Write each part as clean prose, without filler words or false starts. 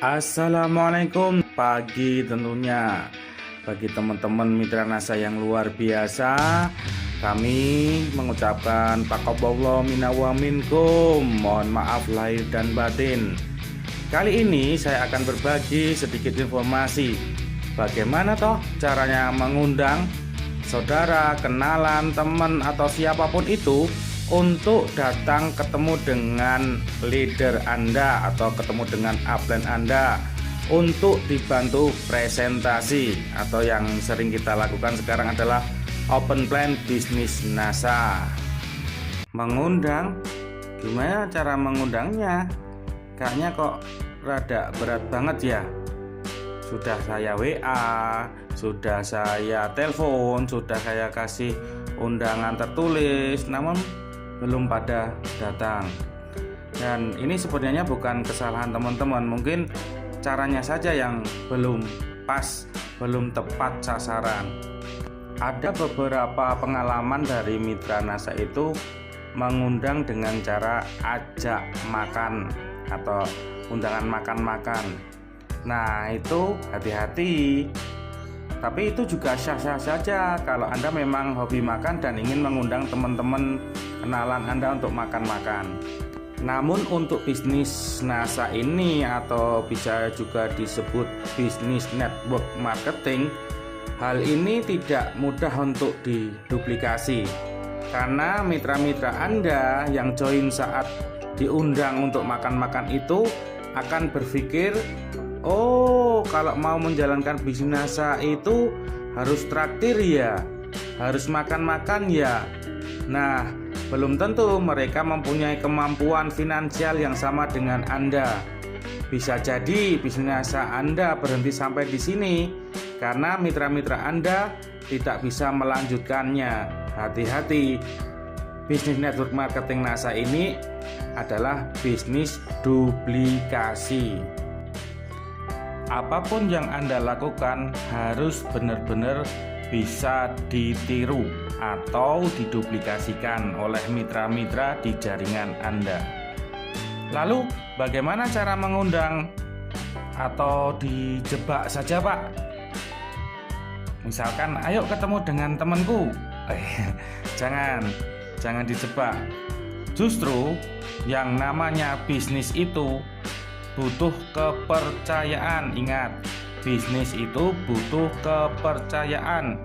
Assalamualaikum pagi tentunya. Bagi teman-teman mitra NASA yang luar biasa, kami mengucapkan taqabbalallahu minna wa minkum. Mohon maaf lahir dan batin. Kali ini saya akan berbagi sedikit informasi bagaimana toh caranya mengundang saudara, kenalan, teman atau siapapun itu untuk datang ketemu dengan leader Anda atau ketemu dengan upline Anda untuk dibantu presentasi, atau yang sering kita lakukan sekarang adalah open plan bisnis NASA. Mengundang, gimana cara mengundangnya? Kayaknya kok rada berat banget ya. Sudah saya WA, sudah saya telepon, sudah saya kasih undangan tertulis, namun belum pada datang. Dan ini sebenarnya bukan kesalahan teman-teman, mungkin caranya saja yang belum pas, belum tepat sasaran. Ada beberapa pengalaman dari mitra NASA itu mengundang dengan cara ajak makan atau undangan makan-makan. Nah, itu hati-hati. Tapi itu juga sah-sah saja kalau Anda memang hobi makan dan ingin mengundang teman-teman kenalan Anda untuk makan-makan. Namun untuk bisnis NASA ini, atau bisa juga disebut bisnis network marketing, hal ini tidak mudah untuk diduplikasi. Karena mitra-mitra Anda yang join saat diundang untuk makan-makan itu akan berpikir, oh, kalau mau menjalankan bisnis NASA itu harus traktir ya, harus makan-makan ya. Nah, belum tentu mereka mempunyai kemampuan finansial yang sama dengan Anda. Bisa jadi bisnis NASA Anda berhenti sampai di sini karena mitra-mitra Anda tidak bisa melanjutkannya. Hati-hati, bisnis network marketing NASA ini adalah bisnis duplikasi. Apapun yang Anda lakukan harus benar-benar bisa ditiru atau diduplikasikan oleh mitra-mitra di jaringan Anda. Lalu bagaimana cara mengundang atau dijebak saja, Pak? Misalkan, ayo ketemu dengan temanku. Jangan dijebak. Justru yang namanya bisnis itu butuh kepercayaan. Ingat, bisnis itu butuh kepercayaan.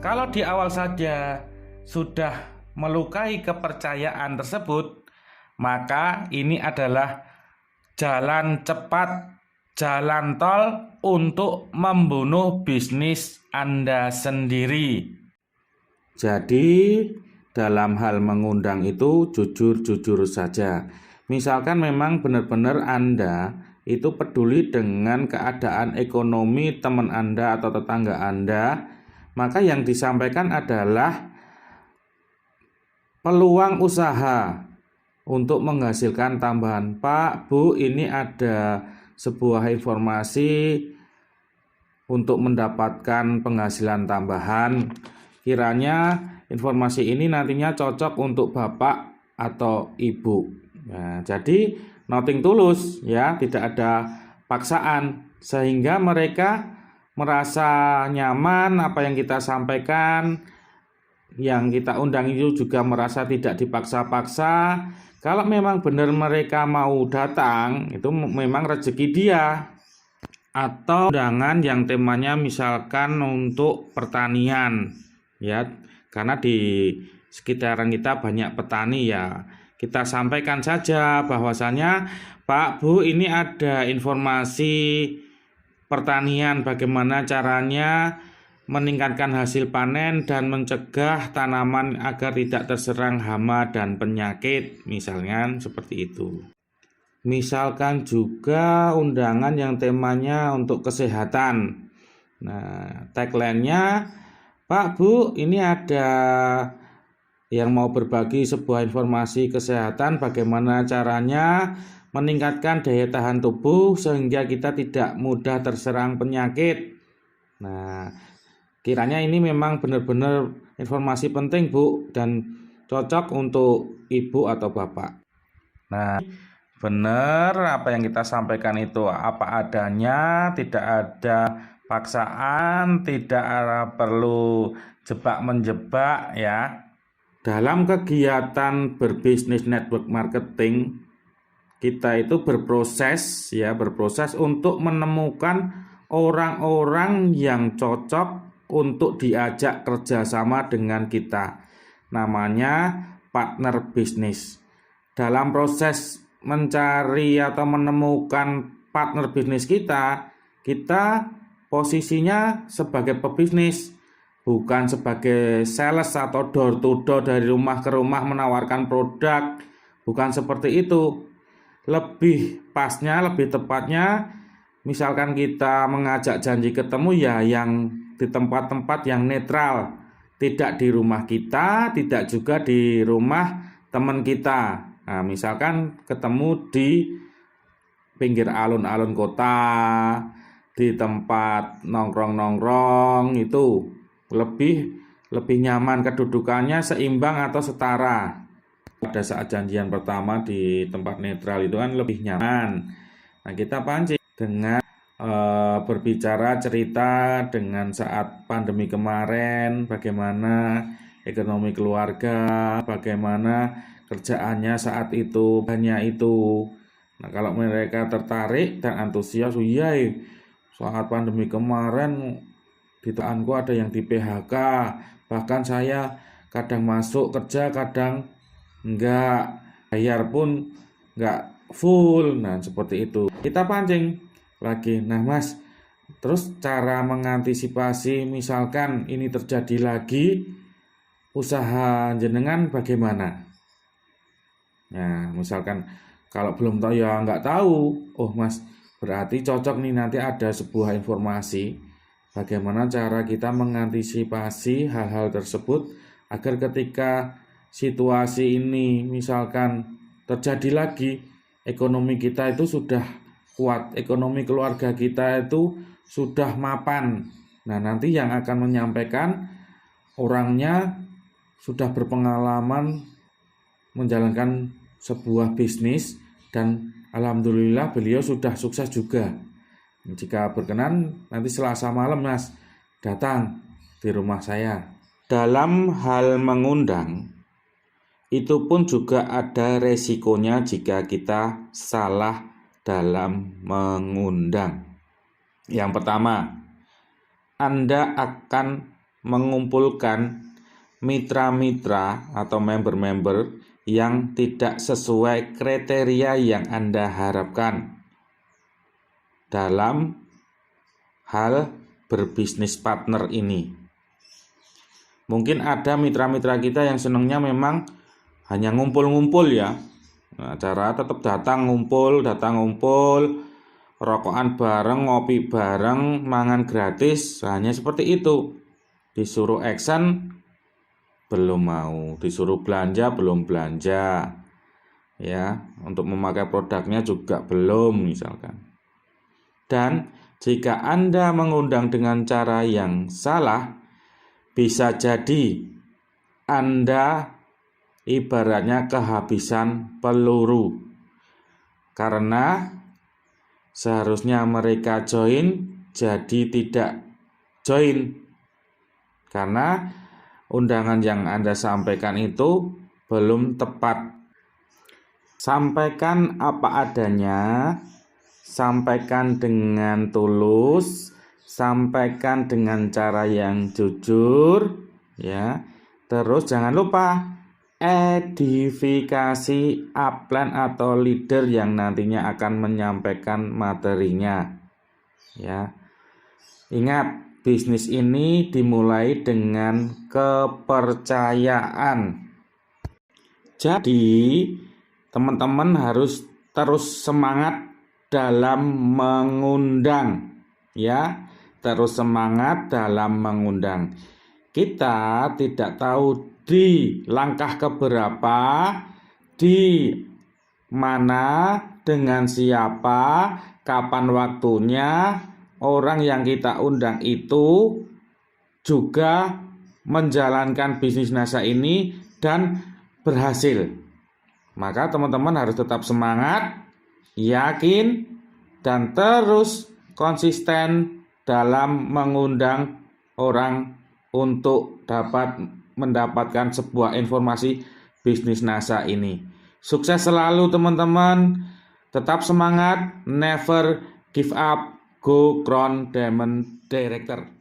Kalau di awal saja sudah melukai kepercayaan tersebut, maka ini adalah jalan cepat, jalan tol untuk membunuh bisnis Anda sendiri. Jadi dalam hal mengundang itu jujur-jujur saja. Misalkan memang benar-benar Anda itu peduli dengan keadaan ekonomi teman Anda atau tetangga Anda, maka yang disampaikan adalah peluang usaha untuk menghasilkan tambahan. Pak, Bu, ini ada sebuah informasi untuk mendapatkan penghasilan tambahan. Kiranya informasi ini nantinya cocok untuk Bapak atau Ibu. Nah, jadi nothing tulus ya, tidak ada paksaan, sehingga mereka merasa nyaman apa yang kita sampaikan, yang kita undang itu juga merasa tidak dipaksa-paksa. Kalau memang benar mereka mau datang, itu memang rezeki dia. Atau undangan yang temanya misalkan untuk pertanian ya, karena di sekitaran kita banyak petani ya. Kita sampaikan saja bahwasanya, Pak, Bu, ini ada informasi pertanian, bagaimana caranya meningkatkan hasil panen dan mencegah tanaman agar tidak terserang hama dan penyakit, misalnya seperti itu. Misalkan juga undangan yang temanya untuk kesehatan. Nah, tagline-nya, Pak, Bu, ini ada yang mau berbagi sebuah informasi kesehatan, bagaimana caranya meningkatkan daya tahan tubuh sehingga kita tidak mudah terserang penyakit. Nah, kiranya ini memang benar-benar informasi penting, Bu, dan cocok untuk Ibu atau Bapak. Nah, benar, apa yang kita sampaikan itu apa adanya, tidak ada paksaan, tidak perlu jebak-menjebak ya. Dalam kegiatan berbisnis network marketing, kita itu berproses untuk menemukan orang-orang yang cocok untuk diajak kerjasama dengan kita. Namanya partner bisnis. Dalam proses mencari atau menemukan partner bisnis kita posisinya sebagai pebisnis, bukan sebagai sales atau door to door dari rumah ke rumah menawarkan produk. Bukan seperti itu. Lebih pasnya, lebih tepatnya, misalkan kita mengajak janji ketemu ya yang di tempat-tempat yang netral, tidak di rumah kita, tidak juga di rumah teman kita. Nah, misalkan ketemu di pinggir alun-alun kota, di tempat nongkrong-nongkrong, itu lebih nyaman, kedudukannya seimbang atau setara. Pada saat janjian pertama di tempat netral itu kan lebih nyaman. Nah, kita pancing dengan berbicara cerita dengan saat pandemi kemarin, bagaimana ekonomi keluarga, bagaimana kerjaannya saat itu, banyak itu. Nah, kalau mereka tertarik dan antusias, iya saat pandemi kemarin di temanku ada yang di PHK, bahkan saya kadang masuk kerja, kadang enggak, bayar pun enggak full. Nah, seperti itu. Kita pancing lagi. Nah, Mas, terus cara mengantisipasi misalkan ini terjadi lagi, usaha jenengan bagaimana? Nah, misalkan kalau belum tahu ya enggak tahu. Oh, Mas, berarti cocok nih, nanti ada sebuah informasi bagaimana cara kita mengantisipasi hal-hal tersebut agar ketika situasi ini misalkan terjadi lagi, ekonomi kita itu sudah kuat, ekonomi keluarga kita itu sudah mapan. Nah, nanti yang akan menyampaikan orangnya sudah berpengalaman menjalankan sebuah bisnis dan alhamdulillah beliau sudah sukses juga. Jika berkenan, nanti Selasa malam Mas datang di rumah saya. Dalam hal mengundang, itu pun juga ada resikonya jika kita salah dalam mengundang. Yang pertama, Anda akan mengumpulkan mitra-mitra atau member-member yang tidak sesuai kriteria yang Anda harapkan dalam hal berbisnis partner ini. Mungkin ada mitra-mitra kita yang senangnya memang hanya ngumpul-ngumpul ya. Nah, acara tetap datang ngumpul, rokokan bareng, ngopi bareng, mangan gratis, hanya seperti itu. Disuruh action belum mau, disuruh belanja belum belanja. Ya, untuk memakai produknya juga belum misalkan. Dan jika Anda mengundang dengan cara yang salah, bisa jadi Anda ibaratnya kehabisan peluru, karena seharusnya mereka join jadi tidak join karena undangan yang Anda sampaikan itu belum tepat. Sampaikan apa adanya, sampaikan dengan tulus, sampaikan dengan cara yang jujur ya. Terus jangan lupa edifikasi upline atau leader yang nantinya akan menyampaikan materinya ya. Ingat, bisnis ini dimulai dengan kepercayaan. Jadi teman-teman harus terus semangat dalam mengundang ya, terus semangat dalam mengundang. Kita tidak tahu di langkah keberapa, di mana, dengan siapa, kapan waktunya orang yang kita undang itu juga menjalankan bisnis nasa ini dan berhasil. Maka teman-teman harus tetap semangat, yakin, dan terus konsisten dalam mengundang orang untuk dapat mendapatkan sebuah informasi bisnis NASA ini. Sukses selalu teman-teman, tetap semangat, never give up, go Crown Diamond Director.